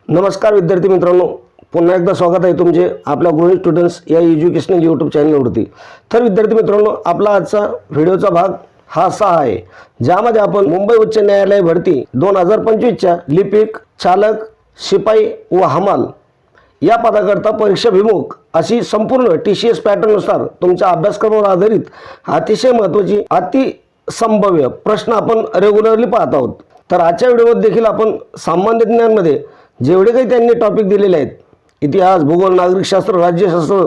नमस्कार विद्यार्थी मित्रांनो, पुन्हा एकदा स्वागत आहे तुमचे आपल्या गृहिणी स्टुडंट्स या एज्युकेशनल यूट्यूब चॅनलवरती। तर विद्यार्थी मित्रांनो, आपला आजचा व्हिडिओचा भाग हा असा आहे ज्यामध्ये आपण मुंबई उच्च न्यायालय भरती 2025च्या लिपिक, चालक, शिपाई व हमाल या पदाकरता परीक्षाभिमुख अशी संपूर्ण TCS पॅटर्ननुसार तुमच्या अभ्यासक्रमावर आधारित अतिशय महत्त्वाची अतिसंभाव्य प्रश्न आपण रेग्युलरली पाहत आहोत। तर आजच्या व्हिडिओमध्ये देखील आपण सामान्य ज्ञानमध्ये जेवढे काही त्यांनी टॉपिक दिलेले आहेत, इतिहास, भूगोल, नागरिकशास्त्र, राज्यशास्त्र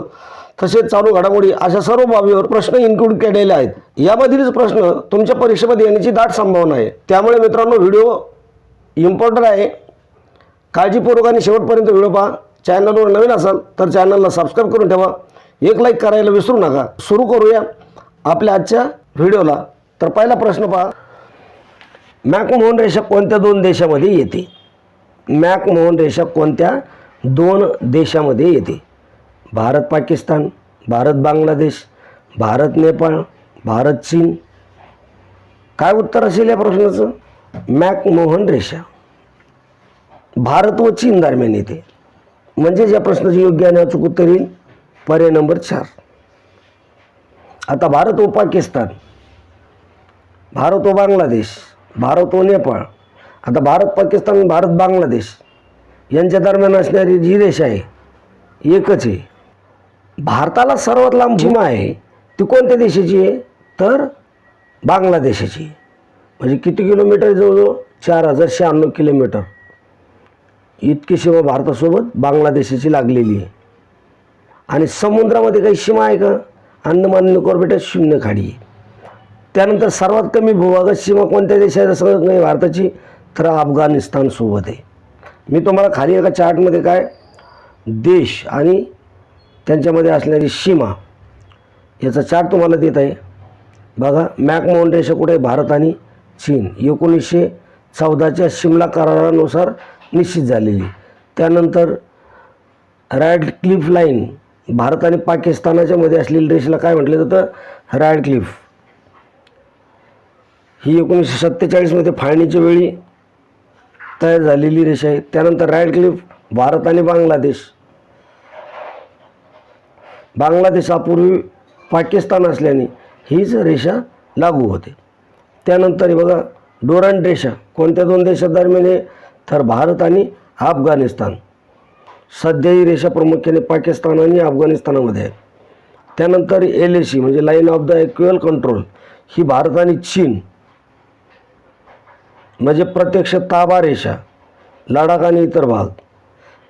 तसेच चालू घडामोडी अशा सर्व बाबीवर प्रश्न इन्क्लूड केलेले आहेत। यामधीलच प्रश्न तुमच्या परीक्षेमध्ये येण्याची दाट संभावना आहे। त्यामुळे मित्रांनो, व्हिडिओ इम्पॉर्टंट आहे, काळजीपूर्वक आणि शेवटपर्यंत व्हिडिओ पहा। चॅनलवर नवीन असाल तर चॅनलला सबस्क्राईब करून ठेवा, एक लाईक करायला विसरू नका। सुरू करूया आपल्या आजच्या व्हिडिओला। तर पहिला प्रश्न पहा, मॅकमोहन रेषा कोणत्या दोन देशामध्ये येते? मॅकमोहन रेषा कोणत्या दोन देशामध्ये येते? भारत पाकिस्तान, भारत बांगलादेश, भारत नेपाळ, भारत चीन। काय उत्तर असेल या प्रश्नाचं? मॅकमोहन रेषा भारत व चीन दरम्यान येते। म्हणजे या प्रश्नाचे योग्य आणि अचूक उत्तर येईल पर्याय नंबर 4। आता भारत व पाकिस्तान, भारत व बांगलादेश, भारत व नेपाळ। आता भारत पाकिस्तान, भारत बांगलादेश यांच्या दरम्यान असणारी जी रेषा आहे एकच आहे। भारताला सर्वात लांब सीमा आहे ती कोणत्या देशाची आहे? तर बांगलादेशाची। म्हणजे किती किलोमीटर? जवळजवळ 4096 किलोमीटर इतकी सीमा भारतासोबत बांगलादेशाची लागलेली आहे। आणि समुद्रामध्ये काही सीमा आहे का? अंदमान निकोबार बेटात 0 खाडी आहे। त्यानंतर सर्वात कमी भूभागात सीमा कोणत्या देशाच्या संग आहे भारताची? तर अफगाणिस्तान सोबत आहे। मी तुम्हाला खाली एका चार्टमध्ये काय देश आणि त्यांच्यामध्ये असणारी सीमा याचा चार्ट तुम्हाला देत आहे बघा। मॅकमोहन रेषा कुठे? भारत आणि चीन 1914च्या शिमला करारानुसार निश्चित झालेली। त्यानंतर रॅडक्लिफ लाईन भारत आणि पाकिस्तानाच्या मध्ये असलेली रेषेला काय म्हटलं जातं? रॅडक्लिफ। ही 1947 मध्ये फाळणीच्या वेळी तयार झालेली रेषा आहे। त्यानंतर रॅडक्लिफ भारत आणि बांगलादेश, बांगलादेश अपूर्वी पाकिस्तान असल्याने हीच रेषा लागू होते। त्यानंतर हे बघा डोरंट रेषा कोणत्या दोन देशांदरम्यान आहे? तर भारत आणि अफगाणिस्तान। सध्या ही रेषा प्रामुख्याने पाकिस्तान आणि अफगाणिस्तानामध्ये आहे। त्यानंतर LAC म्हणजे line of the equal control ही भारत आणि चीन म्हणजे प्रत्यक्ष ताबा रेषा, लडाख आणि इतर भाग।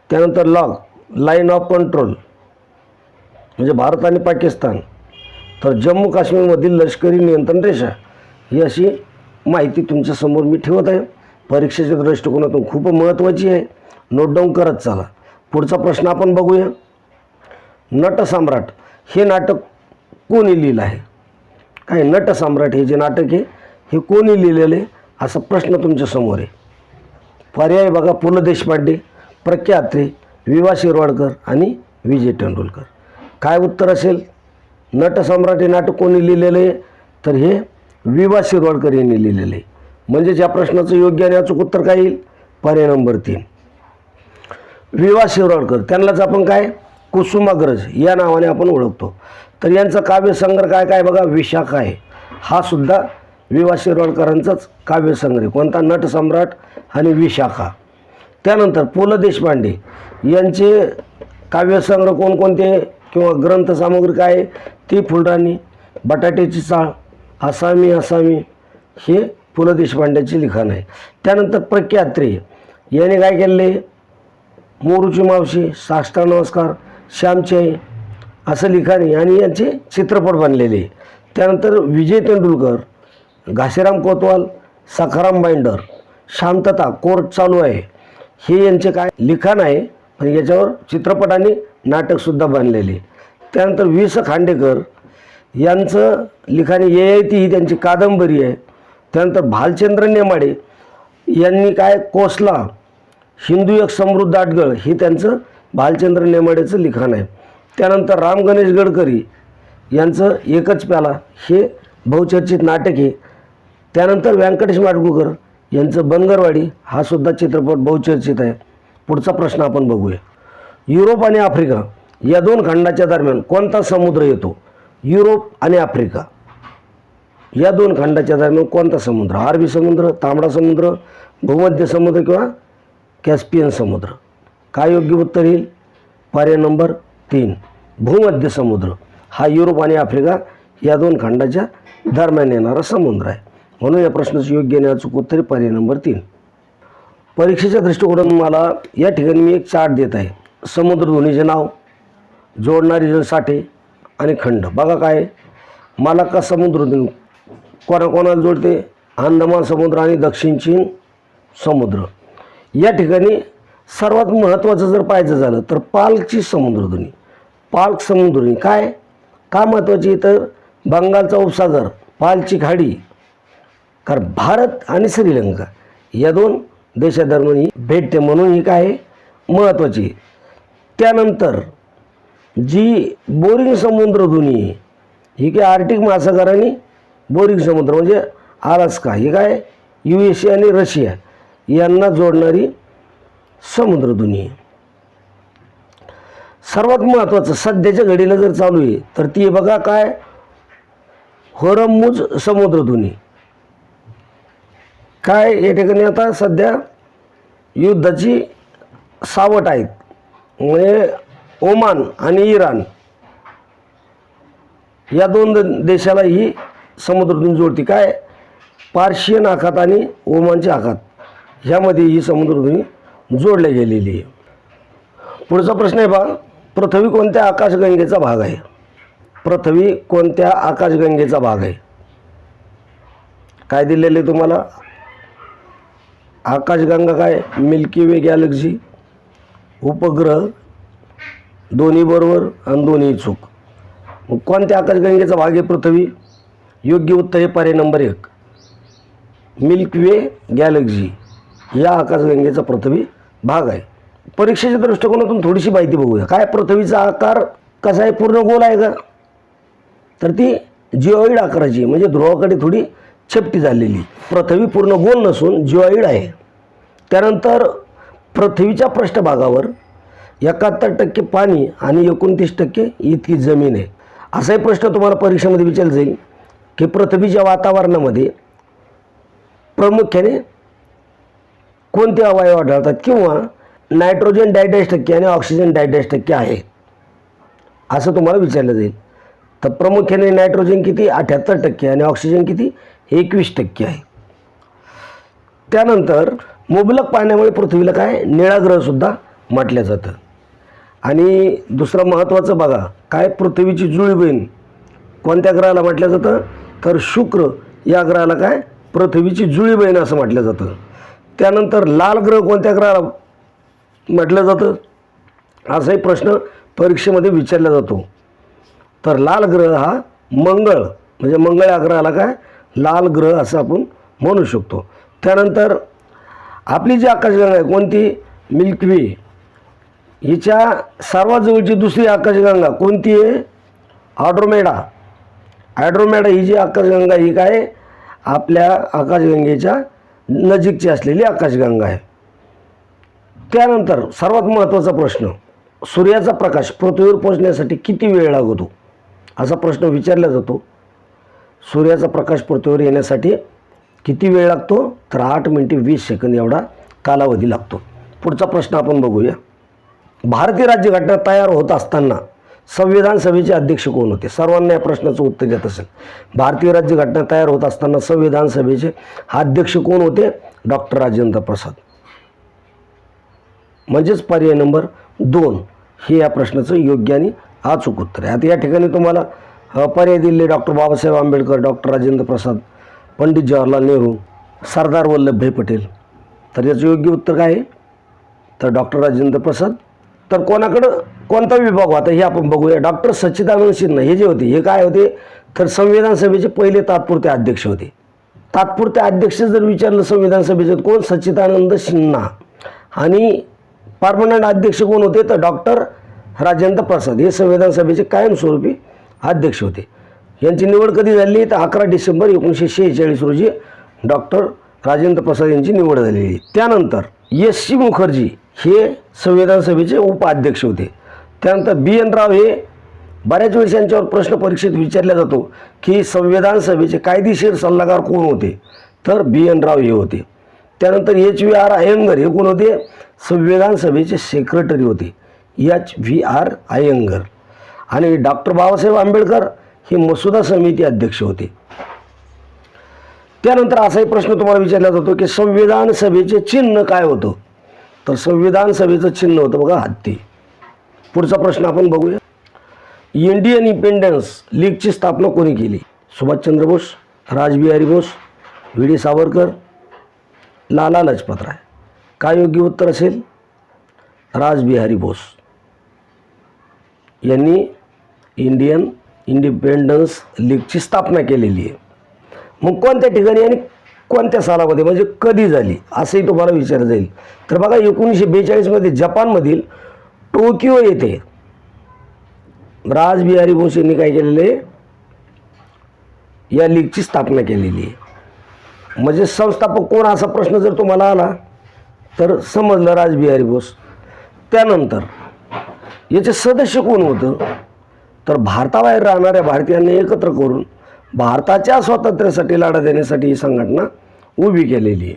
त्यानंतर लॉग लाईन ऑफ कंट्रोल म्हणजे भारत आणि पाकिस्तान। तर जम्मू काश्मीरमधील लष्करी नियंत्रण रेषा ही अशी माहिती तुमच्यासमोर मी ठेवत आहे। परीक्षेच्या दृष्टिकोनातून खूप महत्त्वाची आहे, नोट डाऊन करत चला। पुढचा प्रश्न आपण बघूया। नटसम्राट हे नाटक कोणी लिहिलं आहे? काय नटसम्राट हे जे नाटक आहे हे कोणी लिहिलेलं आहे असा प्रश्न तुमच्या समोर आहे। पर्याय बघा, पु ल देशपांडे, प्र के अत्रे, वि वा शिरवाडकर आणि विजय तेंडुलकर। काय उत्तर असेल? नटसम्राट हे नाटक कोणी लिहिलेलं आहे? तर हे वि वा शिरवाडकर यांनी लिहिलेलं आहे। म्हणजे या प्रश्नाचं योग्य आणि अचूक उत्तर काय येईल? पर्याय नंबर 3 वि वा शिरवाडकर। त्यांनाच आपण काय कुसुमाग्रज या नावाने आपण ओळखतो। तर यांचा काव्यसंग्रह काय काय बघा, विशाखा आहे। हा सुद्धा वि वा शिरवाडकरांचाच काव्यसंग्रह। कोणता? नटसम्राट आणि विशाखा। त्यानंतर पु ल देशपांडे यांचे काव्यसंग्रह कोणकोणते किंवा ग्रंथसामुग्री काय आहे? ती फुलराणी, बटाट्याची चाळ, असामी असामी हे पु ल देशपांड्याचे लिखाण आहे। त्यानंतर प्र के अत्रे याने काय केले? मोरूची मावशी, साष्टांग नमस्कार, श्यामची आई असं लिखाण आहे आणि यांचे चित्रपट बनलेले। त्यानंतर विजय तेंडुलकर, घाशीराम कोतवाल, सखाराम बाइंडर, शांतता कोर्ट चालू आहे हे यांचे काय लिखाण आहे, पण याच्यावर चित्रपट आणि नाटकसुद्धा बनलेले। त्यानंतर वि स खांडेकर यांचं लिखाण ययाती ही त्यांची कादंबरी आहे। त्यानंतर भालचंद्र नेमाडे यांनी काय कोसला, हिंदू एक समृद्ध आटगळ हे त्यांचं भालचंद्र नेमाडेचं लिखाण आहे। त्यानंतर राम गणेश गडकरी यांचं एकच प्याला हे बहुचर्चित नाटक आहे। त्यानंतर व्यंकटेश माडगूळकर यांचं बनगरवाडी हा सुद्धा चित्रपट बहुचर्चित आहे। पुढचा प्रश्न आपण बघूया. युरोप आणि आफ्रिका या दोन खंडाच्या दरम्यान कोणता समुद्र येतो? युरोप आणि आफ्रिका या दोन खंडाच्या दरम्यान कोणता समुद्र? अरबी समुद्र, तांबडा समुद्र, भूमध्य समुद्र किंवा कॅस्पियन समुद्र? काय योग्य उत्तर येईल? पर्याय नंबर 3 भूमध्य समुद्र हा युरोप आणि आफ्रिका या दोन खंडाच्या दरम्यान येणारा समुद्र आहे. म्हणून या प्रश्नाचं योग्य आणि अचूक उत्तर पर्याय नंबर 3. परीक्षेच्या दृष्टिकोनातून मला या ठिकाणी मी एक चार्ट देत आहे. समुद्रधुनीचे नाव, जोडणारे जलसाठे आणि खंड. बघा काय मला का समुद्रधुनी कोणाकोणाला जोडते? अंदमान समुद्र आणि दक्षिण चीन समुद्र. या ठिकाणी सर्वात महत्त्वाचं जर पाहायचं झालं तर पाल्कची समुद्रधुनी. पाल्क समुद्रधुनी काय का महत्त्वाची? तर बंगालचा उपसागर, पालची खाडी, कारण भारत आणि श्रीलंका या दोन देशादरम्यान ही भेटते म्हणून ही काय महत्त्वाची. त्यानंतर जी बोरिंग समुद्रधुनी ही काय आर्टिक महासागर आणि बोरिंग समुद्र म्हणजे अलास्का ही काय USA आणि रशिया यांना जोडणारी समुद्रधुनी. सर्वात महत्त्वाचं सध्याच्या घडीला जर चालू आहे तर ती बघा काय होर्मुझ समुद्रधुनी. काय या ठिकाणी आता सध्या युद्धाची सावट आहेत म्हणजे ओमान आणि इराण या दोन देशाला ही समुद्रधुनी जोडती. काय पार्शियन आखात आणि ओमानचे आखात ह्यामध्ये ही समुद्रधुनी जोडल्या गेलेली आहे. पुढचा प्रश्न आहे बघा, पृथ्वी कोणत्या आकाशगंगेचा भाग आहे? पृथ्वी कोणत्या आकाशगंगेचा भाग आहे? काय दिलेले तुम्हाला? आकाशगंगा काय मिल्की वे गॅलेक्सी, उपग्रह, दोन्ही बरोबर आणि दोन्ही चूक. मग कोणत्या आकाशगंगेचा भाग आहे पृथ्वी? योग्य उत्तर हे पर्याय नंबर 1 मिल्की वे गॅलेक्सी या आकाशगंगेचा पृथ्वी भाग आहे. परीक्षेच्या दृष्टिकोनातून थोडीशी माहिती बघूया. काय पृथ्वीचा आकार कसा आहे? पूर्ण गोल आहे का? तर ती जिओइड आकाराची म्हणजे ध्रुवाकडे थोडी चपटी झालेली. पृथ्वी पूर्ण गोल नसून जिओइड आहे. त्यानंतर पृथ्वीच्या पृष्ठभागावर 71% पाणी आणि 29% इतकी जमीन आहे. असाही प्रश्न तुम्हाला परीक्षेमध्ये विचारला जाईल की पृथ्वीच्या वातावरणामध्ये प्रामुख्याने कोणते अवयव आढळतात किंवा नायट्रोजन 42% आणि ऑक्सिजन 42% आहे असं तुम्हाला विचारलं जाईल. तर प्रामुख्याने नायट्रोजन किती? 78% आणि ऑक्सिजन किती? 21% आहे. त्यानंतर मुबलक पाण्यामुळे पृथ्वीला काय निळा ग्रहसुद्धा म्हटलं जातं. आणि दुसरं महत्त्वाचं बघा काय पृथ्वीची जुळी बहीण कोणत्या ग्रहाला म्हटलं जातं? तर शुक्र या ग्रहाला काय पृथ्वीची जुळी बहीण असं म्हटलं जातं. त्यानंतर लाल ग्रह कोणत्या ग्रहाला म्हटलं जातं? असाही प्रश्न परीक्षेमध्ये विचारला जातो. तर लाल ग्रह हा मंगळ म्हणजे मंगळ या ग्रहाला काय लाल ग्रह असं आपण म्हणू शकतो. त्यानंतर आपली जी आकाशगंगा आहे कोणती? मिल्की वे. हिच्या सर्वात जवळची दुसरी आकाशगंगा कोणती आहे? ॲड्रोमेडा. ॲड्रोमेडा ही जी आकाशगंगा ही काय आपल्या आकाशगंगेच्या नजीकची असलेली आकाशगंगा आहे. त्यानंतर सर्वात महत्त्वाचा प्रश्न, सूर्याचा प्रकाश पृथ्वीवर पोहोचण्यासाठी किती वेळ लागतो असा प्रश्न विचारला जातो. सूर्याचा प्रकाश पृथ्वीवर येण्यासाठी किती वेळ लागतो? तर 8 मिनिटे 20 सेकंद एवढा कालावधी लागतो. पुढचा प्रश्न आपण बघूया. भारतीय राज्यघटना तयार होत असताना संविधान सभेचे अध्यक्ष कोण होते? सर्वांना या प्रश्नाचं उत्तर देत असेल. भारतीय राज्यघटना तयार होत असताना संविधान सभेचे अध्यक्ष कोण होते? डॉक्टर राजेंद्र प्रसाद. म्हणजेच पर्याय नंबर 2 हे या प्रश्नाचं योग्य आणि अचूक उत्तर आहे. आता या ठिकाणी तुम्हाला पर्याय दिले डॉक्टर बाबासाहेब आंबेडकर, डॉक्टर राजेंद्र प्रसाद, पंडित जवाहरलाल नेहरू, सरदार वल्लभभाई पटेल. तर याचं योग्य उत्तर काय आहे? तर डॉक्टर राजेंद्र प्रसाद. तर कोणाकडं कोणता विभाग होता हे आपण बघूया. डॉक्टर सच्चिदानंद सिन्हा हे जे होते हे काय होते? तर संविधान सभेचे पहिले तात्पुरते अध्यक्ष होते. तात्पुरते अध्यक्ष जर विचारलं संविधान सभेचे कोण? सच्चिदानंद सिन्हा. आणि परमनंट अध्यक्ष कोण होते? तर डॉक्टर राजेंद्र प्रसाद हे संविधान सभेचे कायमस्वरूपी अध्यक्ष होते. यांची निवड कधी झाली? तर 11 डिसेंबर 1946 रोजी डॉक्टर राजेंद्र प्रसाद यांची निवड झालेली. त्यानंतर एस सी मुखर्जी हे संविधान सभेचे उपाध्यक्ष होते. त्यानंतर BN राव हे बऱ्याच वेळेस यांच्यावर प्रश्न परीक्षेत विचारला जातो की संविधान सभेचे कायदेशीर सल्लागार कोण होते, तर BN राव हे होते. त्यानंतर HVR अय्यंगर हे कोण होते, संविधान सभेचे सेक्रेटरी होते, HVR अय्यंगर. आणि डॉक्टर बाबासाहेब आंबेडकर हे मसुदा समिती अध्यक्ष होते. त्यानंतर असाही प्रश्न तुम्हाला विचारला जातो की संविधान सभेचे चिन्ह काय होतं, तर संविधान सभेचं चिन्ह होतं बघा हत्ती. पुढचा प्रश्न आपण बघूया. इंडियन इंडिपेंडन्स लीगची स्थापना कोणी केली, सुभाषचंद्र बोस, रासबिहारी बोस, VD सावरकर, लाला लजपत राय. काय योग्य उत्तर असेल, रासबिहारी बोस यांनी इंडियन इंडिपेंडन्स लीगची स्थापना केलेली आहे. मग कोणत्या ठिकाणी आणि कोणत्या सालामध्ये म्हणजे कधी झाली असंही तुम्हाला विचारलं जाईल. तर बघा 1942 जपानमधील टोकियो येथे रासबिहारी बोस यांनी काय केलेले, या लीगची स्थापना केलेली आहे. म्हणजे संस्थापक कोण असा प्रश्न जर तुम्हाला आला तर समजलं रासबिहारी बोस. त्यानंतर याचे सदस्य कोण होतं, तर भारताबाहेर राहणाऱ्या भारतीयांना एकत्र करून भारताच्या स्वातंत्र्यासाठी लढा देण्यासाठी ही संघटना उभी केलेली आहे.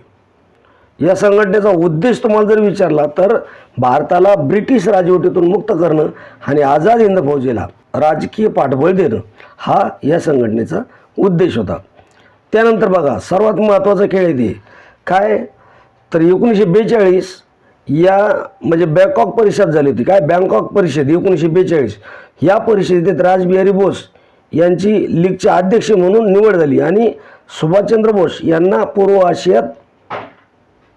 या संघटनेचा उद्देश तुम्हाला जर विचारला तर भारताला ब्रिटिश राजवटीतून मुक्त करणं आणि आझाद हिंद फौजेला राजकीय पाठबळ देणं हा या संघटनेचा उद्देश होता. त्यानंतर बघा सर्वात महत्त्वाचा खेळ येते काय, तर 1942 या म्हणजे बँकॉक परिषद झाली होती. काय बँकॉक परिषद 1942, या परिषदेत रासबिहारी बोस यांची लीगचे अध्यक्ष म्हणून निवड झाली आणि सुभाषचंद्र बोस यांना पूर्व आशियात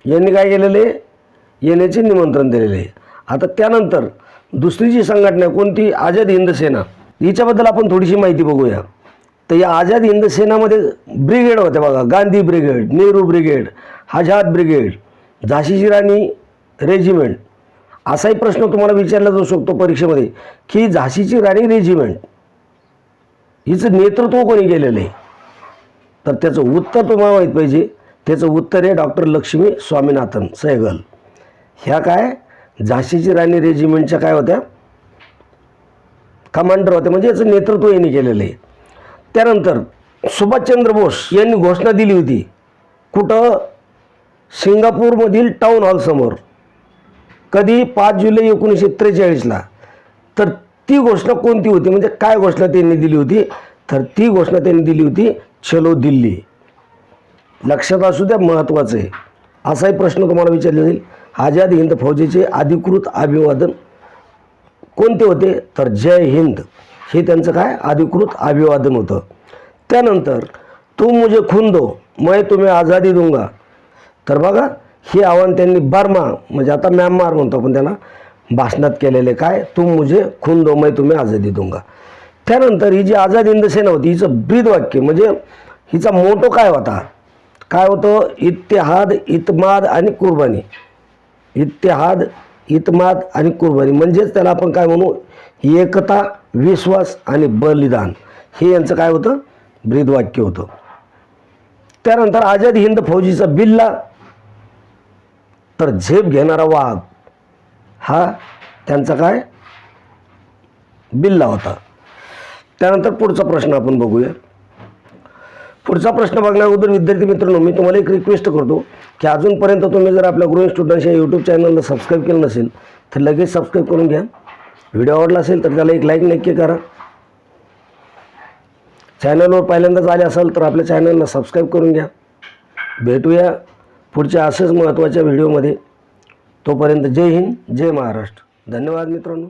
यांनी काय केलेले, येण्याचे निमंत्रण दिलेले आहे. आता त्यानंतर दुसरी जी संघटना कोणती, आझाद हिंद सेना, हिच्याबद्दल आपण थोडीशी माहिती बघूया. तर या आझाद हिंद सेनामध्ये ब्रिगेड होत्या बघा, Gandhi brigade, Nehru brigade, Azad brigade, झाशीची राणी रेजिमेंट. असाही प्रश्न तुम्हाला विचारला जाऊ शकतो परीक्षेमध्ये की झाशीची राणी रेजिमेंट हिचं नेतृत्व कोणी केलेलं आहे, तर त्याचं उत्तर तुम्हाला माहीत पाहिजे. त्याचं उत्तर आहे डॉक्टर लक्ष्मी स्वामीनाथन सहगल. ह्या काय झाशीची राणी रेजिमेंटच्या काय होत्या, कमांडर होत्या, म्हणजे याचं नेतृत्व यांनी केलेलं आहे. त्यानंतर सुभाषचंद्र बोस यांनी घोषणा दिली होती कुठं, सिंगापूरमधील टाऊन हॉलसमोर. कधी, 5 जुलै 1943ला. तर ती घोषणा कोणती होती, म्हणजे काय घोषणा त्यांनी दिली होती, तर ती घोषणा त्यांनी दिली होती चलो दिल्ली. लक्षात असू द्या, महत्त्वाचं आहे. असाही प्रश्न तुम्हाला विचारला जाईल. आझाद हिंद फौजेचे अधिकृत अभिवादन कोणते होते, तर जय हिंद हे त्यांचं काय अधिकृत अभिवादन होतं. त्यानंतर तुम मुझे खून दो मैं तुम्हें आझादी दूंगा. तर बघा हे आव्हान त्यांनी बर्मा म्हणजे आता म्यानमार म्हणतो आपण त्याला भाषणात केलेले, काय तुम मुझे खून दो मैं तुम्हें आझादी दूंगा. त्यानंतर ही जी आझाद हिंद सेना होती हिचं ब्रीदवाक्य म्हणजे हिचा मोटो काय होता, काय होतं, इत्तेहाद इतमाद आणि कुर्बानी. इत्तेहाद इतमाद आणि कुर्बानी म्हणजेच त्याला आपण काय म्हणू, एकता, विश्वास आणि बलिदान हे यांचं काय होतं, ब्रीदवाक्य होतं. त्यानंतर आझाद हिंद फौजीचा बिल्ला, तर झेप घेणारा वाघ हा त्यांचा काय बिल्ला होता. त्यानंतर पुढचा प्रश्न आपण बघूया. पुढचा प्रश्न बघण्याअगोदर विद्यार्थी मित्रांनो मी तुम्हाला एक रिक्वेस्ट करतो की अजूनपर्यंत तुम्ही जर आपल्या ग्रोइंग स्टुडंट्स या यूट्यूब चॅनलला सबस्क्राईब केलं नसेल तर लगेच सबस्क्राईब करून घ्या. व्हिडिओ आवडला असेल तर त्याला एक लाईक नक्की करा. चॅनलवर पहिल्यांदाच आले असाल तर आपल्या चॅनलला सबस्क्राईब करून घ्या. भेटूया पुढच्या असेच महत्त्वाच्या व्हिडिओमध्ये. तोपर्यंत जय हिंद, जय महाराष्ट्र. धन्यवाद मित्रांनो.